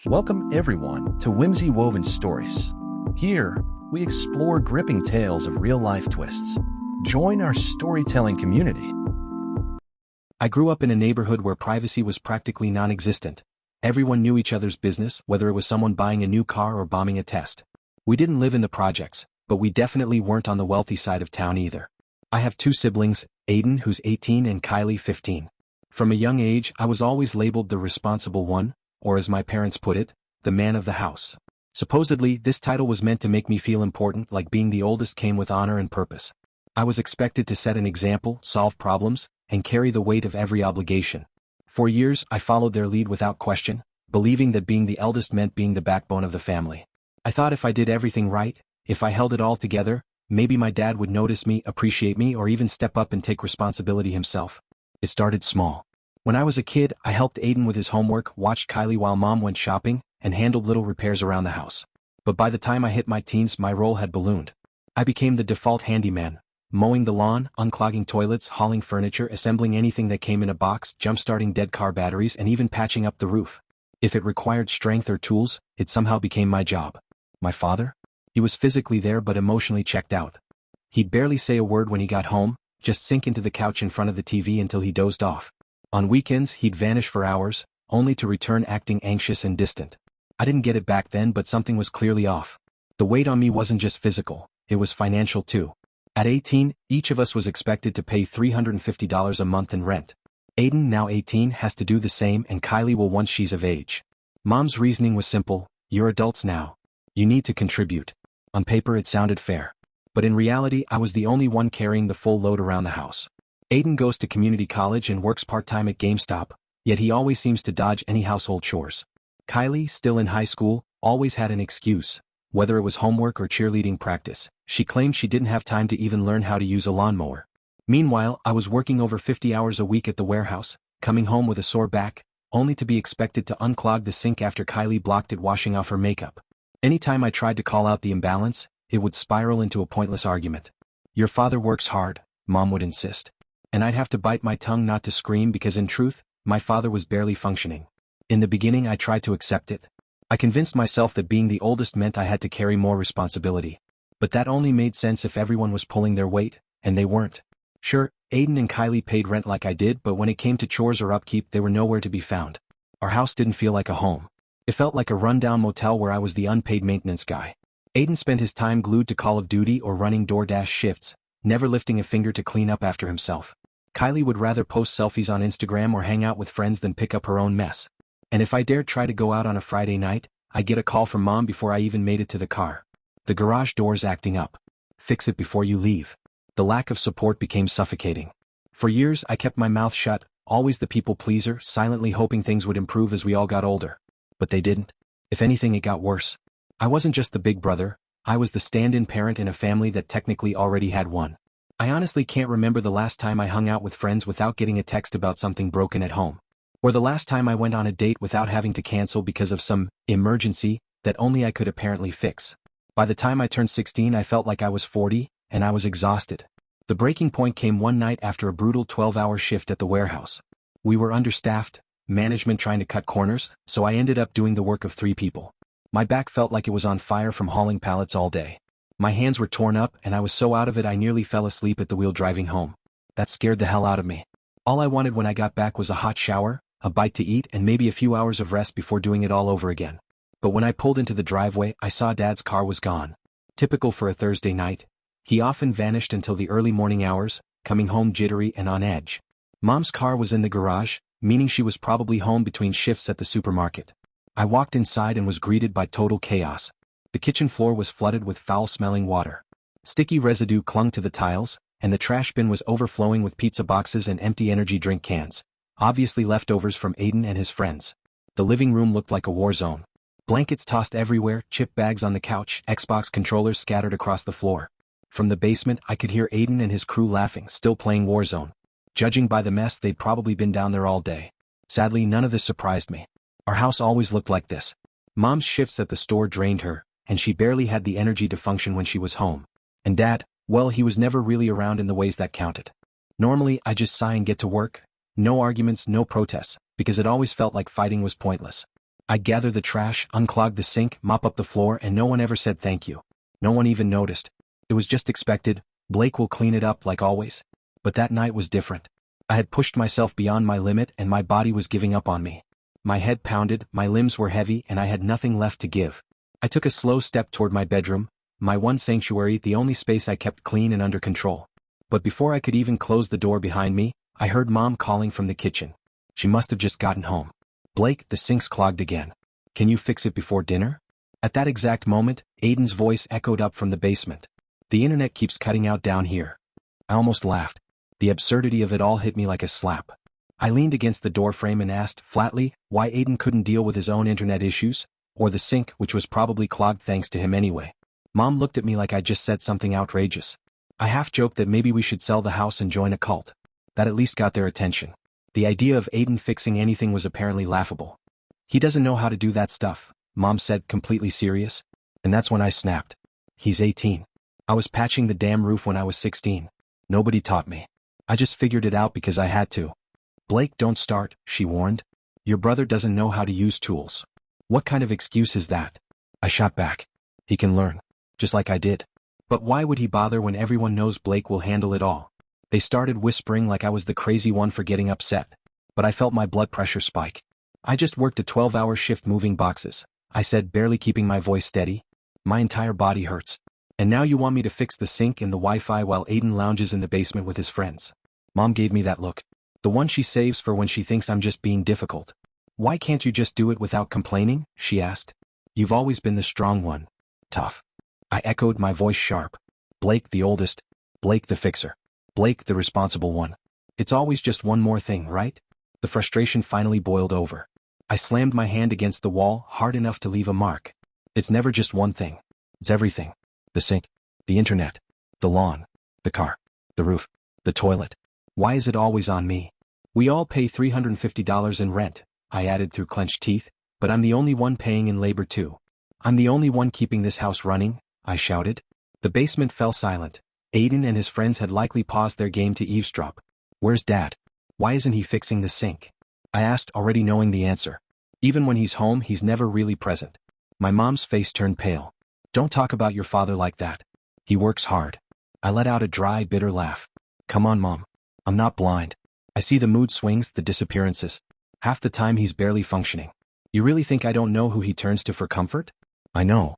Welcome everyone to Whimsy Woven Stories. Here, we explore gripping tales of real-life twists. Join our storytelling community. I grew up in a neighborhood where privacy was practically non-existent. Everyone knew each other's business, whether it was someone buying a new car or bombing a test. We didn't live in the projects, but we definitely weren't on the wealthy side of town either. I have two siblings, Aiden, who's 18, and Kylie, 15. From a young age, I was always labeled the responsible one, or as my parents put it, the man of the house. Supposedly, this title was meant to make me feel important, like being the oldest came with honor and purpose. I was expected to set an example, solve problems, and carry the weight of every obligation. For years, I followed their lead without question, believing that being the eldest meant being the backbone of the family. I thought if I did everything right, if I held it all together, maybe my dad would notice me, appreciate me, or even step up and take responsibility himself. It started small. When I was a kid, I helped Aiden with his homework, watched Kylie while mom went shopping, and handled little repairs around the house. But by the time I hit my teens, my role had ballooned. I became the default handyman, mowing the lawn, unclogging toilets, hauling furniture, assembling anything that came in a box, jump-starting dead car batteries, and even patching up the roof. If it required strength or tools, it somehow became my job. My father? He was physically there but emotionally checked out. He'd barely say a word when he got home, just sink into the couch in front of the TV until he dozed off. On weekends, he'd vanish for hours, only to return acting anxious and distant. I didn't get it back then, but something was clearly off. The weight on me wasn't just physical, it was financial too. At 18, each of us was expected to pay $350 a month in rent. Aiden, now 18, has to do the same, and Kylie will once she's of age. Mom's reasoning was simple: you're adults now. You need to contribute. On paper it sounded fair. But in reality, I was the only one carrying the full load around the house. Aiden goes to community college and works part-time at GameStop, yet he always seems to dodge any household chores. Kylie, still in high school, always had an excuse. Whether it was homework or cheerleading practice, she claimed she didn't have time to even learn how to use a lawnmower. Meanwhile, I was working over 50 hours a week at the warehouse, coming home with a sore back, only to be expected to unclog the sink after Kylie blocked it washing off her makeup. Anytime I tried to call out the imbalance, it would spiral into a pointless argument. "Your father works hard," Mom would insist. And I'd have to bite my tongue not to scream because in truth, my father was barely functioning. In the beginning, I tried to accept it. I convinced myself that being the oldest meant I had to carry more responsibility. But that only made sense if everyone was pulling their weight, and they weren't. Sure, Aiden and Kylie paid rent like I did, but when it came to chores or upkeep, they were nowhere to be found. Our house didn't feel like a home. It felt like a rundown motel where I was the unpaid maintenance guy. Aiden spent his time glued to Call of Duty or running DoorDash shifts, never lifting a finger to clean up after himself. Kylie would rather post selfies on Instagram or hang out with friends than pick up her own mess. And if I dared try to go out on a Friday night, I'd get a call from Mom before I even made it to the car. The garage door's acting up. Fix it before you leave. The lack of support became suffocating. For years, I kept my mouth shut, always the people pleaser, silently hoping things would improve as we all got older. But they didn't. If anything, it got worse. I wasn't just the big brother, I was the stand-in parent in a family that technically already had one. I honestly can't remember the last time I hung out with friends without getting a text about something broken at home. Or the last time I went on a date without having to cancel because of some emergency that only I could apparently fix. By the time I turned 16, I felt like I was 40, and I was exhausted. The breaking point came one night after a brutal 12-hour shift at the warehouse. We were understaffed, management trying to cut corners, so I ended up doing the work of 3 people. My back felt like it was on fire from hauling pallets all day. My hands were torn up and I was so out of it I nearly fell asleep at the wheel driving home. That scared the hell out of me. All I wanted when I got back was a hot shower, a bite to eat, and maybe a few hours of rest before doing it all over again. But when I pulled into the driveway, I saw Dad's car was gone. Typical for a Thursday night. He often vanished until the early morning hours, coming home jittery and on edge. Mom's car was in the garage, meaning she was probably home between shifts at the supermarket. I walked inside and was greeted by total chaos. The kitchen floor was flooded with foul-smelling water. Sticky residue clung to the tiles, and the trash bin was overflowing with pizza boxes and empty energy drink cans, obviously leftovers from Aiden and his friends. The living room looked like a war zone. Blankets tossed everywhere, chip bags on the couch, Xbox controllers scattered across the floor. From the basement, I could hear Aiden and his crew laughing, still playing Warzone. Judging by the mess, they'd probably been down there all day. Sadly, none of this surprised me. Our house always looked like this. Mom's shifts at the store drained her, and she barely had the energy to function when she was home. And Dad, well, he was never really around in the ways that counted. Normally, I just sigh and get to work. No arguments, no protests, because it always felt like fighting was pointless. I'd gather the trash, unclog the sink, mop up the floor, and no one ever said thank you. No one even noticed. It was just expected. Blake will clean it up like always. But that night was different. I had pushed myself beyond my limit and my body was giving up on me. My head pounded, my limbs were heavy, and I had nothing left to give. I took a slow step toward my bedroom, my one sanctuary, the only space I kept clean and under control. But before I could even close the door behind me, I heard Mom calling from the kitchen. She must have just gotten home. Blake, the sink's clogged again. Can you fix it before dinner? At that exact moment, Aiden's voice echoed up from the basement. The internet keeps cutting out down here. I almost laughed. The absurdity of it all hit me like a slap. I leaned against the doorframe and asked, flatly, why Aiden couldn't deal with his own internet issues, or the sink, which was probably clogged thanks to him anyway. Mom looked at me like I just said something outrageous. I half-joked that maybe we should sell the house and join a cult. That at least got their attention. The idea of Aiden fixing anything was apparently laughable. He doesn't know how to do that stuff, Mom said, completely serious. And that's when I snapped. He's 18. I was patching the damn roof when I was 16. Nobody taught me. I just figured it out because I had to. Blake, don't start, she warned. Your brother doesn't know how to use tools. What kind of excuse is that? I shot back. He can learn. Just like I did. But why would he bother when everyone knows Blake will handle it all? They started whispering like I was the crazy one for getting upset. But I felt my blood pressure spike. I just worked a 12-hour shift moving boxes, I said, barely keeping my voice steady. My entire body hurts. And now you want me to fix the sink and the Wi-Fi while Aiden lounges in the basement with his friends. Mom gave me that look. The one she saves for when she thinks I'm just being difficult. Why can't you just do it without complaining? She asked. You've always been the strong one. Tough. I echoed, my voice sharp. Blake the oldest. Blake the fixer. Blake the responsible one. It's always just one more thing, right? The frustration finally boiled over. I slammed my hand against the wall hard enough to leave a mark. It's never just one thing. It's everything. The sink. The internet. The lawn. The car. The roof. The toilet. Why is it always on me? We all pay $350 in rent, I added through clenched teeth, but I'm the only one paying in labor too. I'm the only one keeping this house running, I shouted. The basement fell silent. Aiden and his friends had likely paused their game to eavesdrop. Where's Dad? Why isn't he fixing the sink? I asked, already knowing the answer. Even when he's home, he's never really present. My mom's face turned pale. Don't talk about your father like that. He works hard. I let out a dry, bitter laugh. Come on, Mom. I'm not blind. I see the mood swings, the disappearances. Half the time he's barely functioning. You really think I don't know who he turns to for comfort? I know.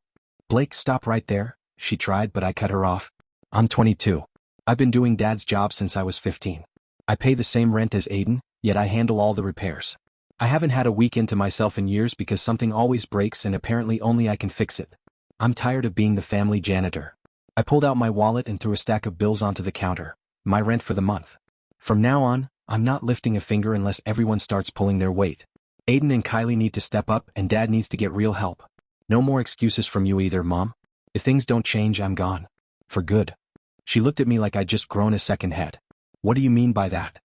Blake, stop right there, she tried, but I cut her off. I'm 22. I've been doing Dad's job since I was 15. I pay the same rent as Aiden, yet I handle all the repairs. I haven't had a weekend to myself in years because something always breaks and apparently only I can fix it. I'm tired of being the family janitor. I pulled out my wallet and threw a stack of bills onto the counter. My rent for the month. From now on, I'm not lifting a finger unless everyone starts pulling their weight. Aiden and Kylie need to step up and Dad needs to get real help. No more excuses from you either, Mom. If things don't change, I'm gone. For good. She looked at me like I'd just grown a second head. What do you mean by that?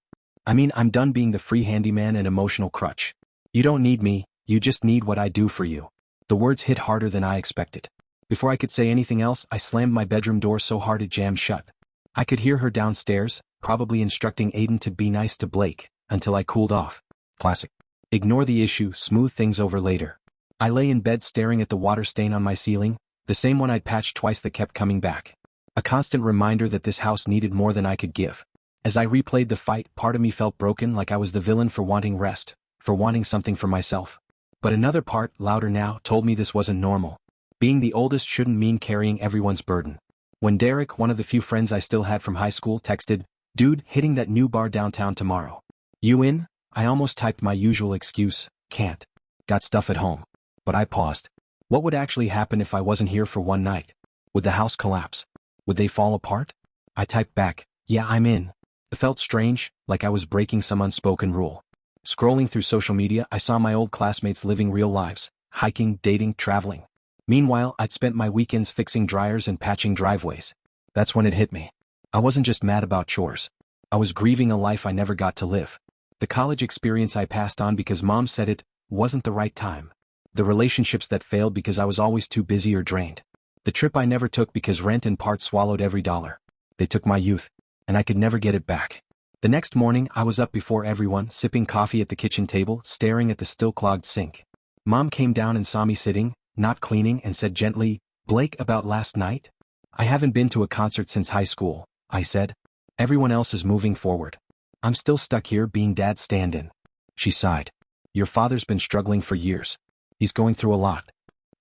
I mean, I'm done being the free handyman and emotional crutch. You don't need me, you just need what I do for you. The words hit harder than I expected. Before I could say anything else, I slammed my bedroom door so hard it jammed shut. I could hear her downstairs, probably instructing Aiden to be nice to Blake, until I cooled off. Classic. Ignore the issue, smooth things over later. I lay in bed staring at the water stain on my ceiling, the same one I'd patched twice that kept coming back. A constant reminder that this house needed more than I could give. As I replayed the fight, part of me felt broken, like I was the villain for wanting rest, for wanting something for myself. But another part, louder now, told me this wasn't normal. Being the oldest shouldn't mean carrying everyone's burden. When Derek, one of the few friends I still had from high school, texted, "Dude, hitting that new bar downtown tomorrow. You in?" I almost typed my usual excuse, "Can't. Got stuff at home." But I paused. What would actually happen if I wasn't here for one night? Would the house collapse? Would they fall apart? I typed back, "Yeah, I'm in." It felt strange, like I was breaking some unspoken rule. Scrolling through social media, I saw my old classmates living real lives, hiking, dating, traveling. Meanwhile, I'd spent my weekends fixing dryers and patching driveways. That's when it hit me. I wasn't just mad about chores. I was grieving a life I never got to live. The college experience I passed on because Mom said it wasn't the right time. The relationships that failed because I was always too busy or drained. The trip I never took because rent and parts swallowed every dollar. They took my youth, and I could never get it back. The next morning, I was up before everyone, sipping coffee at the kitchen table, staring at the still-clogged sink. Mom came down and saw me sitting, not cleaning, and said gently, "Blake, about last night?" "I haven't been to a concert since high school," I said. "Everyone else is moving forward. I'm still stuck here being Dad's stand-in." She sighed. "Your father's been struggling for years. He's going through a lot."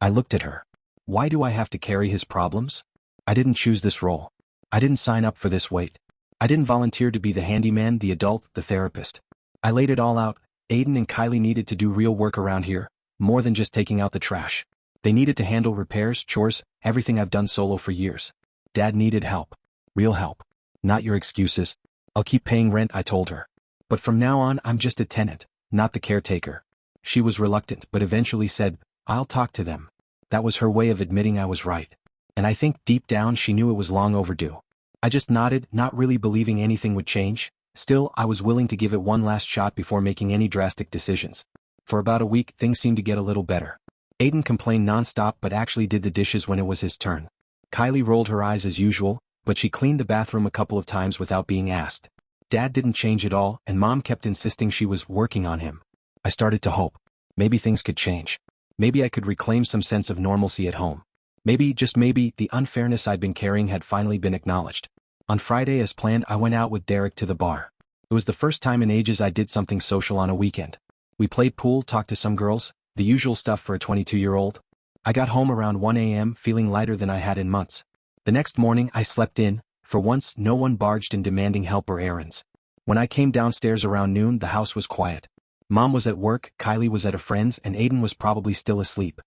I looked at her. Why do I have to carry his problems? I didn't choose this role. I didn't sign up for this weight. I didn't volunteer to be the handyman, the adult, the therapist. I laid it all out. Aiden and Kylie needed to do real work around here, more than just taking out the trash. They needed to handle repairs, chores, everything I've done solo for years. Dad needed help. Real help. Not your excuses. "I'll keep paying rent," I told her. "But from now on I'm just a tenant, not the caretaker." She was reluctant but eventually said, "I'll talk to them." That was her way of admitting I was right. And I think deep down she knew it was long overdue. I just nodded, not really believing anything would change. Still, I was willing to give it one last shot before making any drastic decisions. For about a week, things seemed to get a little better. Aiden complained nonstop but actually did the dishes when it was his turn. Kylie rolled her eyes as usual, but she cleaned the bathroom a couple of times without being asked. Dad didn't change at all, and Mom kept insisting she was working on him. I started to hope. Maybe things could change. Maybe I could reclaim some sense of normalcy at home. Maybe, just maybe, the unfairness I'd been carrying had finally been acknowledged. On Friday, as planned, I went out with Derek to the bar. It was the first time in ages I did something social on a weekend. We played pool, talked to some girls, the usual stuff for a 22-year-old. I got home around 1 a.m. feeling lighter than I had in months. The next morning I slept in. For once, no one barged in demanding help or errands. When I came downstairs around noon, the house was quiet. Mom was at work, Kylie was at a friend's, and Aiden was probably still asleep.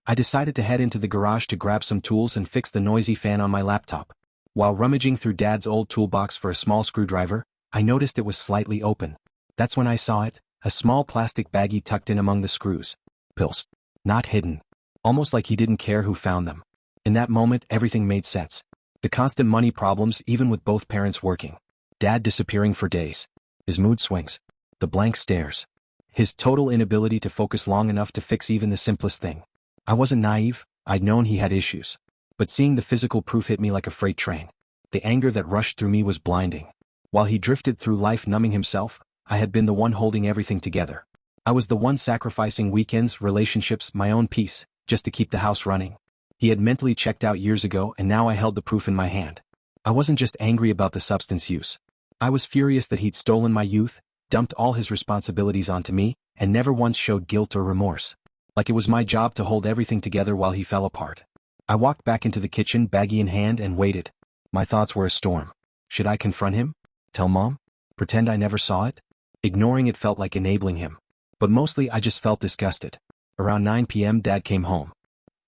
I decided to head into the garage to grab some tools and fix the noisy fan on my laptop. While rummaging through Dad's old toolbox for a small screwdriver, I noticed it was slightly open. That's when I saw it, a small plastic baggie tucked in among the screws. Pills. Not hidden. Almost like he didn't care who found them. In that moment, everything made sense. The constant money problems, even with both parents working. Dad disappearing for days. His mood swings. The blank stares. His total inability to focus long enough to fix even the simplest thing. I wasn't naive, I'd known he had issues. But seeing the physical proof hit me like a freight train. The anger that rushed through me was blinding. While he drifted through life numbing himself, I had been the one holding everything together. I was the one sacrificing weekends, relationships, my own peace, just to keep the house running. He had mentally checked out years ago and now I held the proof in my hand. I wasn't just angry about the substance use. I was furious that he'd stolen my youth, dumped all his responsibilities onto me, and never once showed guilt or remorse. Like it was my job to hold everything together while he fell apart. I walked back into the kitchen, baggie in hand, and waited. My thoughts were a storm. Should I confront him? Tell Mom? Pretend I never saw it? Ignoring it felt like enabling him. But mostly I just felt disgusted. Around 9 p.m. Dad came home.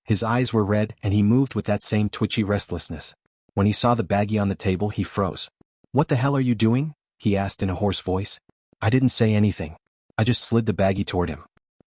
His eyes were red and he moved with that same twitchy restlessness. When he saw the baggie on the table, he froze. "What the hell are you doing?" he asked in a hoarse voice. I didn't say anything. I just slid the baggie toward him.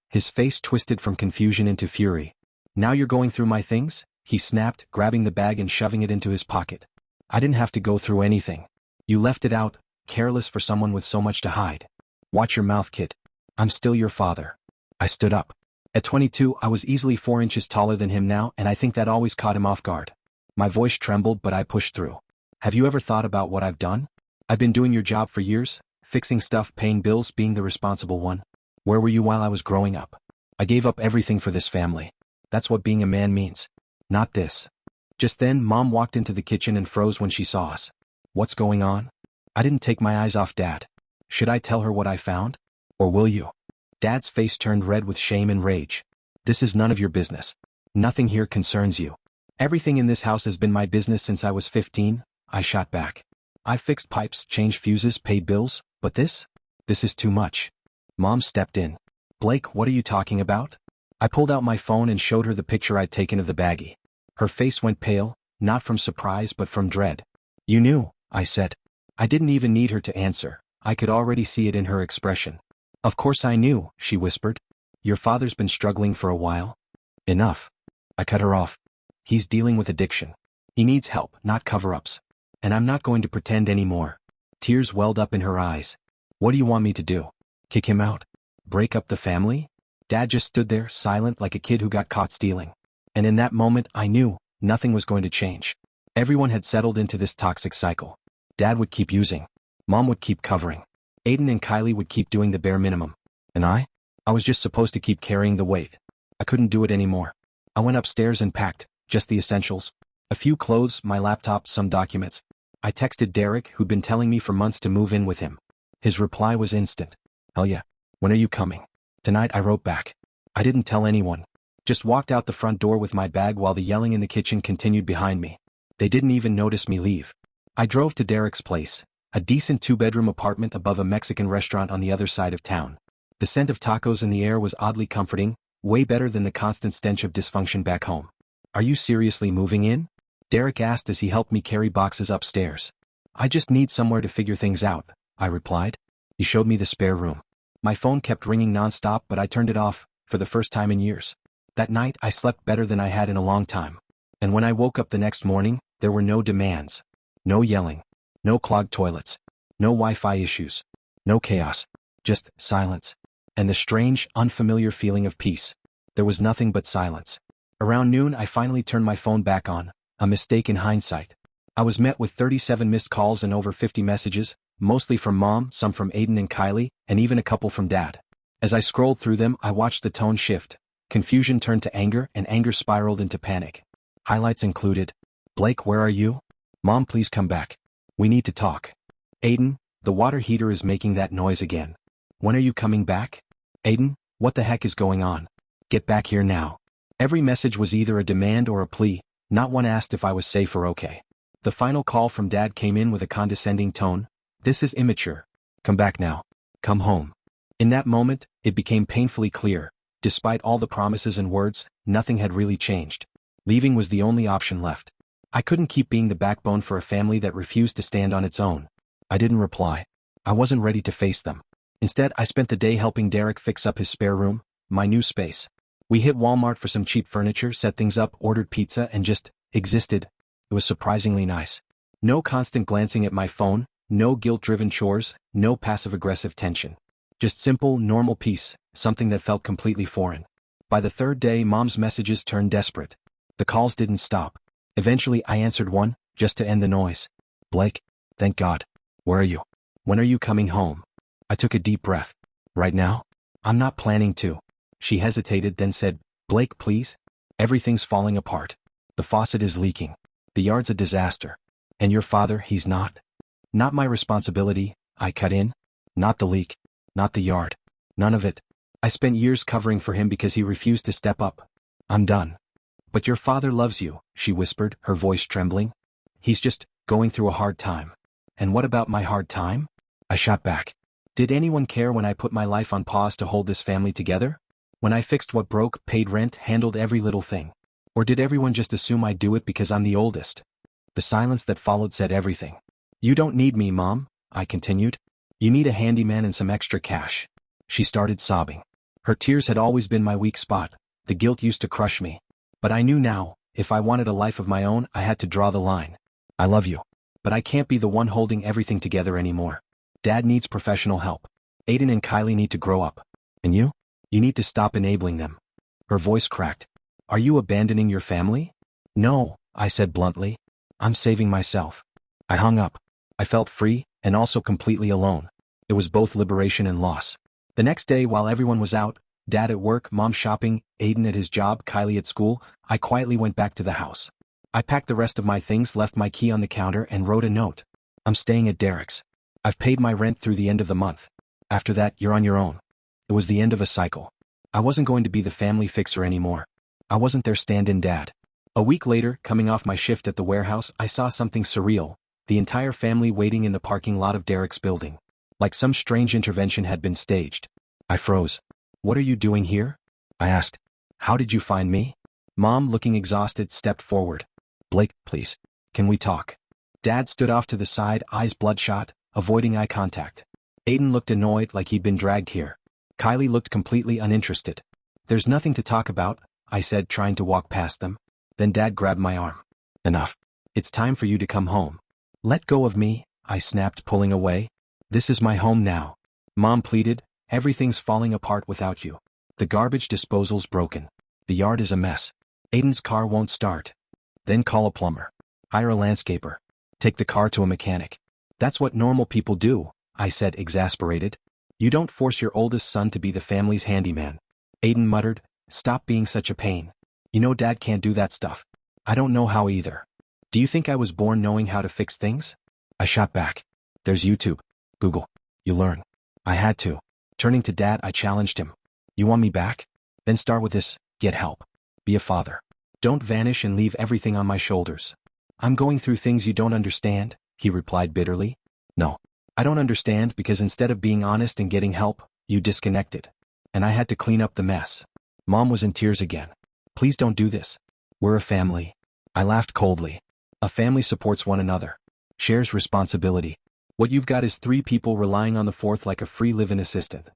His face twisted from confusion into fury. "Now you're going through my things?" he snapped, grabbing the bag and shoving it into his pocket. "I didn't have to go through anything. You left it out, careless for someone with so much to hide. Watch your mouth, kid. I'm still your father." I stood up. At 22, I was easily 4 inches taller than him now, and I think that always caught him off guard. My voice trembled, but I pushed through. "Have you ever thought about what I've done? I've been doing your job for years, fixing stuff, paying bills, being the responsible one. Where were you while I was growing up? I gave up everything for this family. That's what being a man means. Not this." Just then, Mom walked into the kitchen and froze when she saw us. "What's going on?" I didn't take my eyes off Dad. "Should I tell her what I found? Or will you?" Dad's face turned red with shame and rage. "This is none of your business. Nothing here concerns you." "Everything in this house has been my business since I was 15, I shot back. "I fixed pipes, changed fuses, paid bills, but this? This is too much." Mom stepped in. "Blake, what are you talking about?" I pulled out my phone and showed her the picture I'd taken of the baggie. Her face went pale, not from surprise but from dread. "You knew," I said. I didn't even need her to answer. I could already see it in her expression. "Of course I knew," she whispered. "Your father's been struggling for a while." "Enough." I cut her off. "He's dealing with addiction. He needs help, not cover-ups. And I'm not going to pretend anymore." Tears welled up in her eyes. "What do you want me to do? Kick him out? Break up the family?" Dad just stood there, silent like a kid who got caught stealing. And in that moment, I knew nothing was going to change. Everyone had settled into this toxic cycle. Dad would keep using. Mom would keep covering. Aiden and Kylie would keep doing the bare minimum. And I was just supposed to keep carrying the weight. I couldn't do it anymore. I went upstairs and packed, just the essentials. A few clothes, my laptop, some documents. I texted Derek, who'd been telling me for months to move in with him. His reply was instant. Hell yeah. When are you coming? Tonight, I wrote back. I didn't tell anyone. Just walked out the front door with my bag while the yelling in the kitchen continued behind me. They didn't even notice me leave. I drove to Derek's place, a decent 2-bedroom apartment above a Mexican restaurant on the other side of town. The scent of tacos in the air was oddly comforting, way better than the constant stench of dysfunction back home. Are you seriously moving in? Derek asked as he helped me carry boxes upstairs. I just need somewhere to figure things out, I replied. He showed me the spare room. My phone kept ringing nonstop, but I turned it off, for the first time in years. That night, I slept better than I had in a long time. And when I woke up the next morning, there were no demands. No yelling. No clogged toilets. No Wi-Fi issues. No chaos. Just silence. And the strange, unfamiliar feeling of peace. There was nothing but silence. Around noon, I finally turned my phone back on, a mistake in hindsight. I was met with 37 missed calls and over 50 messages, mostly from Mom, some from Aiden and Kylie, and even a couple from Dad. As I scrolled through them, I watched the tone shift. Confusion turned to anger, and anger spiraled into panic. Highlights included, Blake, where are you? Mom, please come back. We need to talk. Aiden, the water heater is making that noise again. When are you coming back? Aiden, what the heck is going on? Get back here now. Every message was either a demand or a plea, not one asked if I was safe or okay. The final call from Dad came in with a condescending tone. This is immature. Come back now. Come home. In that moment, it became painfully clear. Despite all the promises and words, nothing had really changed. Leaving was the only option left. I couldn't keep being the backbone for a family that refused to stand on its own. I didn't reply. I wasn't ready to face them. Instead, I spent the day helping Derek fix up his spare room, my new space. We hit Walmart for some cheap furniture, set things up, ordered pizza, and just existed. It was surprisingly nice. No constant glancing at my phone, no guilt-driven chores, no passive-aggressive tension. Just simple, normal peace, something that felt completely foreign. By the third day, Mom's messages turned desperate. The calls didn't stop. Eventually, I answered one, just to end the noise. Blake, thank God. Where are you? When are you coming home? I took a deep breath. Right now? I'm not planning to. She hesitated, then said, Blake, please? Everything's falling apart. The faucet is leaking. The yard's a disaster. And your father, he's not? Not my responsibility, I cut in. Not the leak. Not the yard. None of it. I spent years covering for him because he refused to step up. I'm done. But your father loves you, she whispered, her voice trembling. He's just going through a hard time. And what about my hard time? I shot back. Did anyone care when I put my life on pause to hold this family together? When I fixed what broke, paid rent, handled every little thing? Or did everyone just assume I'd do it because I'm the oldest? The silence that followed said everything. You don't need me, Mom, I continued. You need a handyman and some extra cash. She started sobbing. Her tears had always been my weak spot. The guilt used to crush me. But I knew now, if I wanted a life of my own, I had to draw the line. I love you. But I can't be the one holding everything together anymore. Dad needs professional help. Aiden and Kylie need to grow up. And you? You need to stop enabling them. Her voice cracked. Are you abandoning your family? No, I said bluntly. I'm saving myself. I hung up. I felt free, and also completely alone. It was both liberation and loss. The next day, while everyone was out, Dad at work, Mom shopping, Aiden at his job, Kylie at school, I quietly went back to the house. I packed the rest of my things, left my key on the counter, and wrote a note. I'm staying at Derek's. I've paid my rent through the end of the month. After that, you're on your own. It was the end of a cycle. I wasn't going to be the family fixer anymore. I wasn't their stand-in dad. A week later, coming off my shift at the warehouse, I saw something surreal. The entire family waiting in the parking lot of Derek's building. Like some strange intervention had been staged. I froze. What are you doing here? I asked. How did you find me? Mom, looking exhausted, stepped forward. Blake, please. Can we talk? Dad stood off to the side, eyes bloodshot, avoiding eye contact. Aiden looked annoyed, like he'd been dragged here. Kylie looked completely uninterested. There's nothing to talk about, I said, trying to walk past them. Then Dad grabbed my arm. Enough. It's time for you to come home. Let go of me, I snapped, pulling away. This is my home now. Mom pleaded, everything's falling apart without you. The garbage disposal's broken. The yard is a mess. Aiden's car won't start. Then call a plumber. Hire a landscaper. Take the car to a mechanic. That's what normal people do, I said, exasperated. You don't force your oldest son to be the family's handyman. Aiden muttered, Stop being such a pain. You know Dad can't do that stuff. I don't know how either. Do you think I was born knowing how to fix things? I shot back. There's YouTube. Google. You learn. I had to. Turning to Dad, I challenged him. You want me back? Then start with this. Get help. Be a father. Don't vanish and leave everything on my shoulders. I'm going through things you don't understand, he replied bitterly. No. I don't understand because instead of being honest and getting help, you disconnected. And I had to clean up the mess. Mom was in tears again. Please don't do this. We're a family. I laughed coldly. A family supports one another. Shares responsibility. What you've got is 3 people relying on the 4th like a free live-in assistant.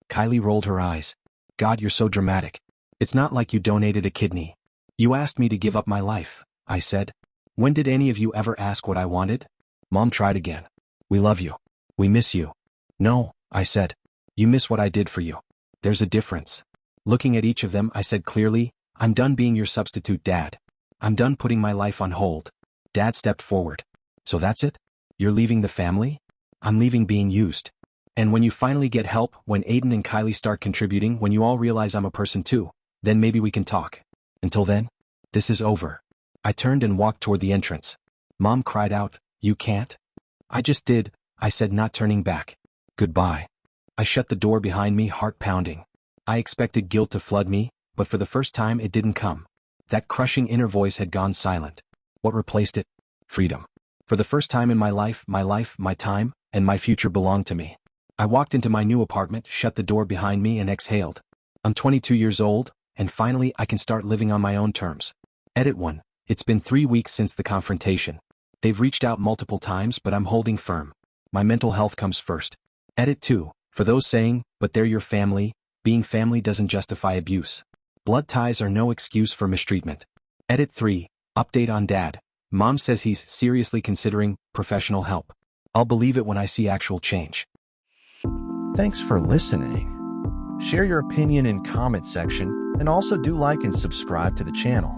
Kylie rolled her eyes. God, you're so dramatic. It's not like you donated a kidney. You asked me to give up my life, I said. When did any of you ever ask what I wanted? Mom tried again. We love you. We miss you. No, I said. You miss what I did for you. There's a difference. Looking at each of them, I said clearly, I'm done being your substitute dad. I'm done putting my life on hold. Dad stepped forward. So that's it? You're leaving the family? I'm leaving being used. And when you finally get help, when Aiden and Kylie start contributing, when you all realize I'm a person too, then maybe we can talk. Until then, this is over. I turned and walked toward the entrance. Mom cried out, You can't? I just did, I said, not turning back. Goodbye. I shut the door behind me, heart pounding. I expected guilt to flood me, but for the first time it didn't come. That crushing inner voice had gone silent. What replaced it? Freedom. For the first time in my life, my time, and my future belonged to me. I walked into my new apartment, shut the door behind me, and exhaled. I'm 22 years old, and finally I can start living on my own terms. Edit 1. It's been 3 weeks since the confrontation. They've reached out multiple times, but I'm holding firm. My mental health comes first. Edit 2. For those saying, but they're your family, being family doesn't justify abuse. Blood ties are no excuse for mistreatment. Edit 3. Update on Dad. Mom says he's seriously considering professional help. I'll believe it when I see actual change. Thanks for listening. Share your opinion in comment section and also do like and subscribe to the channel.